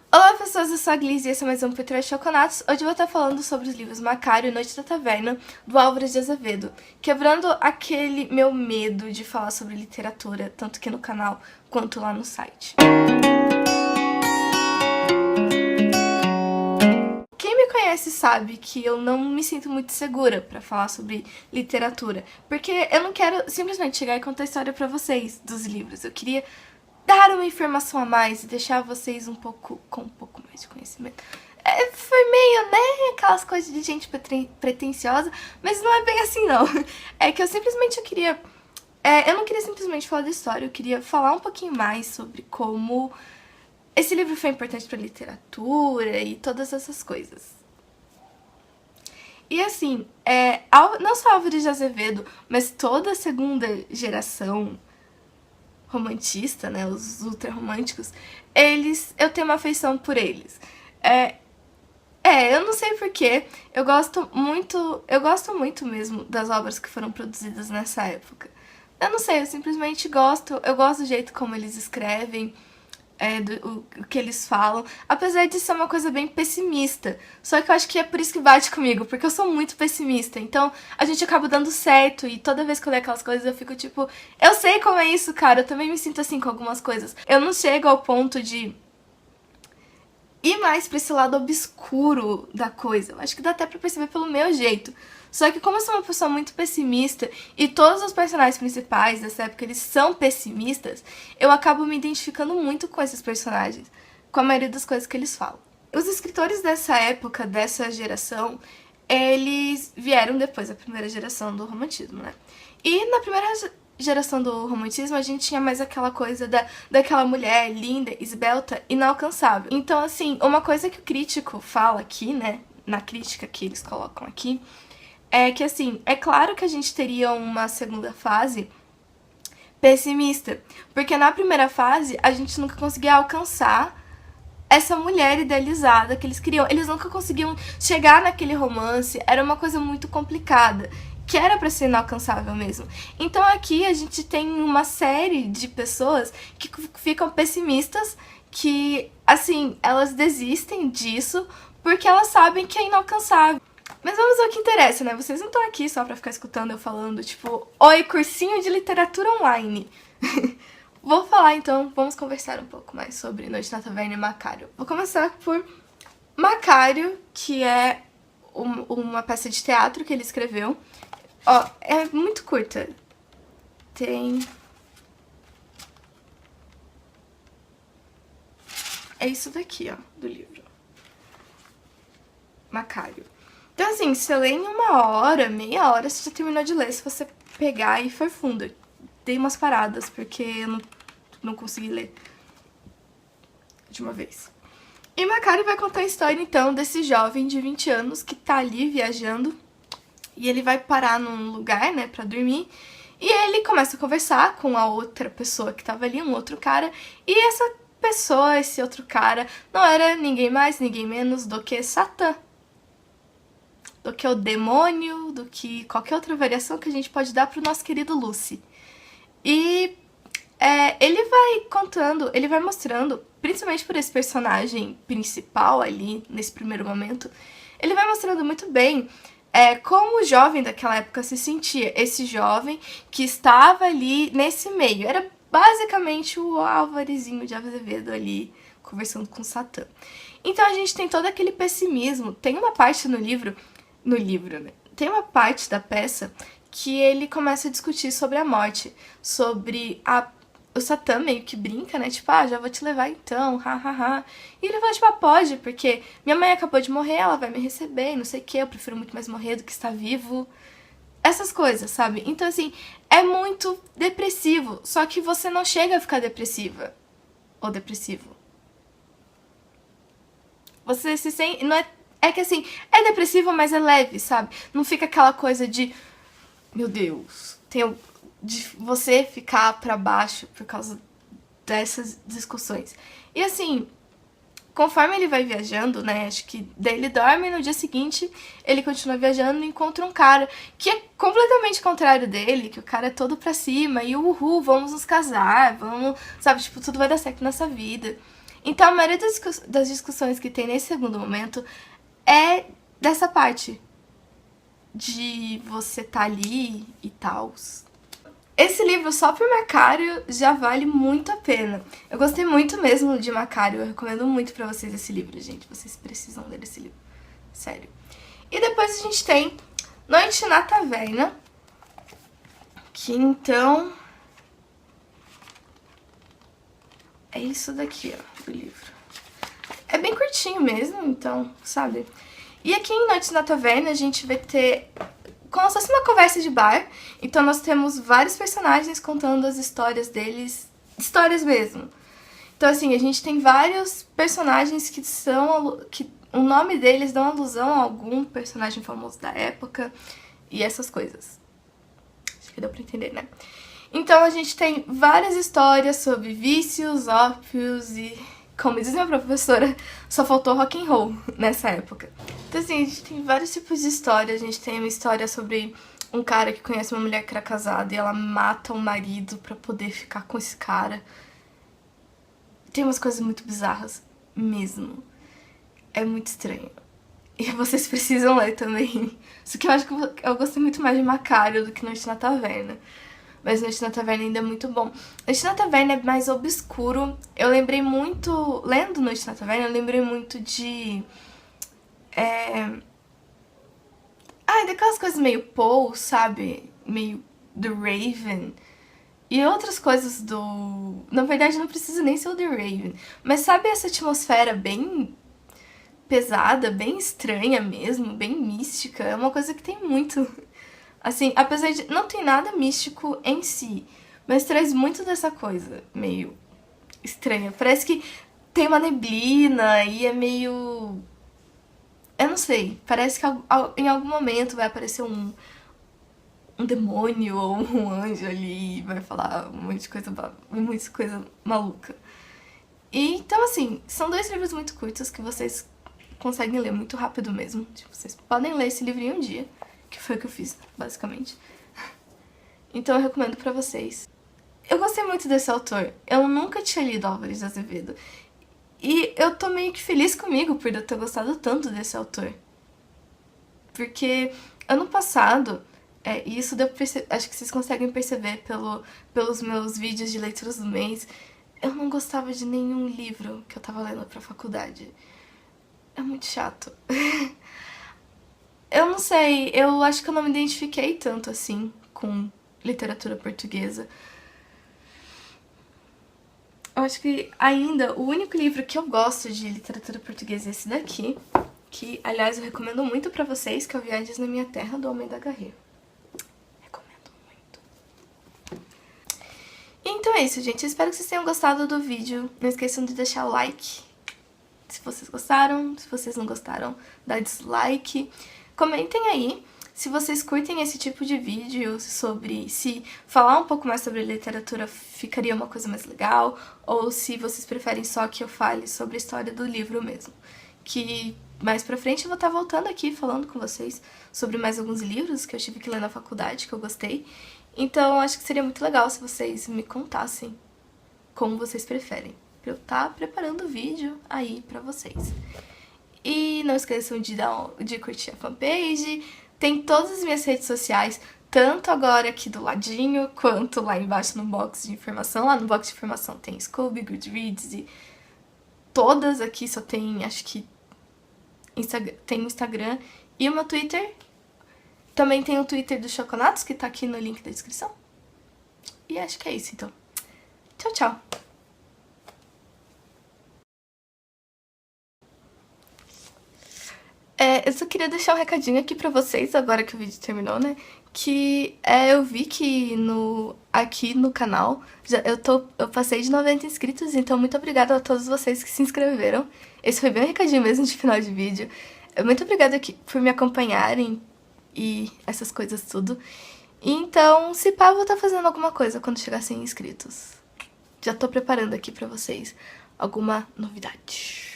Olá pessoas, eu sou a Gliz e esse é mais um Petróleo e Choconatos. Hoje eu vou estar falando sobre os livros Macário e Noite da Taverna, do Álvares de Azevedo, quebrando aquele meu medo de falar sobre literatura, tanto aqui no canal quanto lá no site. Quem me conhece sabe que eu não me sinto muito segura pra falar sobre literatura, porque eu não quero simplesmente chegar e contar a história pra vocês dos livros. Eu queria dar uma informação a mais e deixar vocês com um pouco mais de conhecimento. Foi meio, né, aquelas coisas de gente pretensiosa, mas não é bem assim não. É que eu simplesmente queria... eu não queria simplesmente falar da história, eu queria falar um pouquinho mais sobre como esse livro foi importante pra literatura e todas essas coisas. E assim, não só Álvares de Azevedo, mas toda a segunda geração romantista, né, os ultra românticos, eu tenho uma afeição por eles. Eu não sei porquê, eu gosto muito mesmo das obras que foram produzidas nessa época. Eu não sei, eu simplesmente gosto, eu gosto do jeito como eles escrevem, o que eles falam, apesar de ser uma coisa bem pessimista. Só que eu acho que é por isso que bate comigo, porque eu sou muito pessimista, então a gente acaba dando certo, e toda vez que eu leio aquelas coisas eu fico tipo, eu sei como é isso, cara, eu também me sinto assim com algumas coisas. Eu não chego ao ponto de ir mais pra esse lado obscuro da coisa, eu acho que dá até pra perceber pelo meu jeito. Só que como eu sou uma pessoa muito pessimista e todos os personagens principais dessa época eles são pessimistas, eu acabo me identificando muito com esses personagens, com a maioria das coisas que eles falam. Os escritores dessa época, dessa geração, eles vieram depois da primeira geração do romantismo, né? E na primeira geração do romantismo a gente tinha mais aquela coisa daquela mulher linda, esbelta, inalcançável. Então assim, uma coisa que o crítico fala aqui, né, na crítica que eles colocam aqui, é que assim, é claro que a gente teria uma segunda fase pessimista, porque na primeira fase a gente nunca conseguia alcançar essa mulher idealizada que eles queriam. Eles nunca conseguiam chegar naquele romance, era uma coisa muito complicada, que era pra ser inalcançável mesmo. Então aqui a gente tem uma série de pessoas que ficam pessimistas, que, assim, elas desistem disso porque elas sabem que é inalcançável. Mas vamos ao que interessa, né? Vocês não estão aqui só pra ficar escutando eu falando, tipo, oi, cursinho de literatura online. Vou falar então, vamos conversar um pouco mais sobre Noite na Taverna e Macário. Vou começar por Macário, que é uma peça de teatro que ele escreveu. Ó, é muito curta. É isso daqui, ó, do livro. Macário. Então, assim, se você lê em uma hora, meia hora, você já terminou de ler. Se você pegar e for fundo. Eu dei umas paradas, porque eu não consegui ler de uma vez. E Macário vai contar a história, então, desse jovem de 20 anos que tá ali viajando. E ele vai parar num lugar, né, pra dormir. E ele começa a conversar com a outra pessoa que tava ali, um outro cara. E essa pessoa, esse outro cara, não era ninguém mais, ninguém menos do que Satã. Do que o demônio, do que qualquer outra variação que a gente pode dar pro nosso querido Lucy. E ele vai contando, ele vai mostrando, principalmente por esse personagem principal ali, nesse primeiro momento, ele vai mostrando muito bem como o jovem daquela época se sentia. Esse jovem que estava ali nesse meio. Era basicamente o Álvarezinho de Azevedo ali, conversando com Satã. Então a gente tem todo aquele pessimismo. Tem uma parte no livro, né? Tem uma parte da peça que ele começa a discutir sobre a morte, sobre o Satã meio que brinca, né, tipo, já vou te levar então, hahaha. E ele fala, tipo, pode, porque minha mãe acabou de morrer, ela vai me receber, não sei o que, eu prefiro muito mais morrer do que estar vivo. Essas coisas, sabe? Então, assim, é muito depressivo, só que você não chega a ficar depressiva ou depressivo. Você se sente... Não é que assim, é depressivo, mas é leve, sabe? Não fica aquela coisa de... Meu Deus, de você ficar pra baixo por causa dessas discussões. E assim, conforme ele vai viajando, né, acho que daí ele dorme e no dia seguinte ele continua viajando e encontra um cara que é completamente contrário dele, que o cara é todo pra cima e uhul, vamos nos casar, vamos, sabe, tipo, tudo vai dar certo nessa vida. Então a maioria das discussões que tem nesse segundo momento é dessa parte de você tá ali e tal. Esse livro, só por Macário, já vale muito a pena. Eu gostei muito mesmo de Macário, eu recomendo muito pra vocês esse livro, gente. Vocês precisam ler esse livro, sério. E depois a gente tem Noite na Taverna, que então... é isso daqui, ó, do livro. É bem curtinho mesmo, então, sabe? E aqui em Noite na Taverna a gente vai ter como se fosse uma conversa de bar. Então nós temos vários personagens contando as histórias deles, histórias mesmo. Então assim, a gente tem vários personagens que são... que o nome deles dão alusão a algum personagem famoso da época e essas coisas. Acho que deu pra entender, né? Então a gente tem várias histórias sobre vícios, ópios e, como diz minha professora, só faltou rock and roll nessa época. Então assim, a gente tem vários tipos de histórias. A gente tem uma história sobre um cara que conhece uma mulher que era casada e ela mata o marido pra poder ficar com esse cara. Tem umas coisas muito bizarras mesmo. É muito estranho. E vocês precisam ler também. Só que eu acho que eu gostei muito mais de Macário do que Noite na Taverna. Mas Noite na Taverna ainda é muito bom. Noite na Taverna é mais obscuro. Eu lembrei muito... lendo Noite na Taverna, eu lembrei muito de... daquelas coisas meio Poe, sabe? Meio The Raven. E outras coisas do... na verdade, não precisa nem ser o The Raven. Mas sabe essa atmosfera bem pesada, bem estranha mesmo, bem mística? É uma coisa que tem muito... assim, apesar de não tem nada místico em si, mas traz muito dessa coisa meio estranha. Parece que tem uma neblina e é meio... eu não sei, parece que em algum momento vai aparecer um demônio ou um anjo ali e vai falar um monte de coisa maluca. E, então assim, são dois livros muito curtos que vocês conseguem ler muito rápido mesmo. Tipo, vocês podem ler esse livro em um dia, que foi o que eu fiz, basicamente. Então eu recomendo pra vocês. Eu gostei muito desse autor. Eu nunca tinha lido Álvares de Azevedo. E eu tô meio que feliz comigo por eu ter gostado tanto desse autor. Porque ano passado, e isso deu pra acho que vocês conseguem perceber pelos meus vídeos de leituras do mês, eu não gostava de nenhum livro que eu tava lendo pra faculdade. É muito chato. Eu não sei, eu acho que eu não me identifiquei tanto assim com literatura portuguesa. Eu acho que ainda o único livro que eu gosto de literatura portuguesa é esse daqui, que, aliás, eu recomendo muito pra vocês, que é o Viagens na Minha Terra, do Almeida Garrett. Recomendo muito. Então é isso, gente. Eu espero que vocês tenham gostado do vídeo. Não esqueçam de deixar o like se vocês gostaram. Se vocês não gostaram, dá dislike. Comentem aí se vocês curtem esse tipo de vídeo, sobre se falar um pouco mais sobre literatura ficaria uma coisa mais legal, ou se vocês preferem só que eu fale sobre a história do livro mesmo. Que mais pra frente eu vou estar voltando aqui falando com vocês sobre mais alguns livros que eu tive que ler na faculdade, que eu gostei. Então acho que seria muito legal se vocês me contassem como vocês preferem, pra eu estar preparando o vídeo aí pra vocês. E não esqueçam de curtir a fanpage. Tem todas as minhas redes sociais, tanto agora aqui do ladinho, quanto lá embaixo no box de informação. Lá no box de informação tem Scooby, Goodreads e todas aqui só tem, acho que, tem Instagram e o meu Twitter. Também tem o Twitter do Choconatos, que tá aqui no link da descrição. E acho que é isso, então. Tchau, tchau! Eu só queria deixar um recadinho aqui pra vocês, agora que o vídeo terminou, né? Que eu vi que aqui no canal eu passei de 90 inscritos, então muito obrigada a todos vocês que se inscreveram. Esse foi bem um recadinho mesmo de final de vídeo. Muito obrigada aqui por me acompanharem e essas coisas tudo. Então, se pá, eu vou estar fazendo alguma coisa quando chegar a 100 inscritos. Já tô preparando aqui pra vocês alguma novidade.